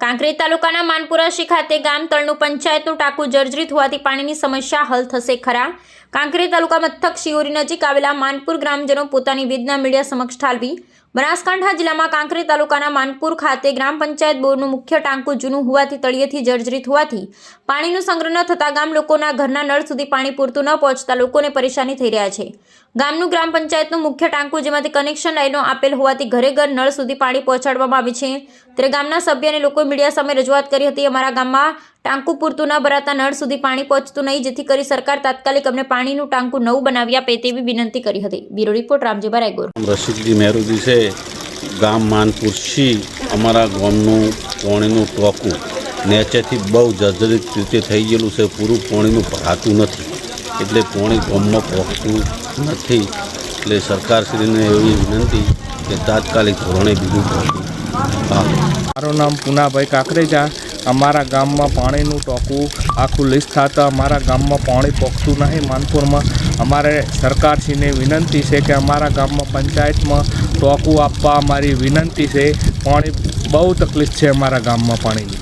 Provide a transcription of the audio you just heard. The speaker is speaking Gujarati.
કાંકરેજ તાલુકાના માનપુરાશી ખાતે ગામ તળનું પંચાયતનું ટાંકું જર્જરિત હોવાથી પાણીની સમસ્યા હલ થશે ખરા? કાંકરેજ તાલુકા મથક શિહોરી નજીક આવેલા માનપુર ગ્રામજનો પોતાની વેદના મીડિયા સમક્ષ ઠાલવી. બનાસકાંઠા જિલ્લામાં કાંકરેજ તાલુકાના માનપુર ખાતે ગ્રામ પંચાયત બોરનું મુખ્ય ટાંકું જૂનું હોવાથી તળિયેથી જર્જરિત હોવાથી પાણીનો સંગ્રહ ન થતાં ગામ લોકોના ઘરના નળ સુધી પાણી પૂરતું ન પહોંચતા લોકોને પરેશાની થઈ રહ્યા છે. ગામનું ગ્રામ પંચાયતનું મુખ્ય ટાંકું જેમાંથી કનેક્શન લાઈનો આપેલ હોવાથી ઘરે ઘર નળ સુધી પાણી પહોંચાડવામાં આવે છે. ત્યારે ગામના સભ્ય અને લોકોએ મીડિયા સામે રજૂઆત કરી હતી. અમારા ગામમાં ટાંકું પૂરતું ન ભરાતા નળ સુધી પાણી પહોંચતું નહીં, જેથી કરી સરકાર તાત્કાલિક અમને પાણીનું ટાંકું નવું બનાવી આપે તેવી વિનંતી કરી હતી. Bureau report Ramjibhai Raigor. રશીદજી મેરુદી છે, ગામ માનપુરથી અમારા ગામનું પાણીનું ટાંકું નેચેથી બહુ જર્જરિત રીતે થઈ ગયેલું છે. પૂરું પાણીનું ભરાતું નથી, એટલે પાણી ગામમાં પહોંચતું નથી. એટલે સરકારશ્રીને એવી વિનંતી કે તાત્કાલિક ધોરણે બીજું ટાંકું. મારું નામ પુનાભાઈ કાકરેજા. અમારા ગામમાં પાણીનું ટાંકું આખું લિસ્ટ થતાં અમારા ગામમાં પાણી પહોંચતું નહીં. માનપુરમાં અમારે સરકારશ્રીને વિનંતી છે કે અમારા ગામમાં પંચાયતમાં ટાંકું આપવા અમારી વિનંતી છે. પાણી બહુ તકલીફ છે અમારા ગામમાં પાણીની.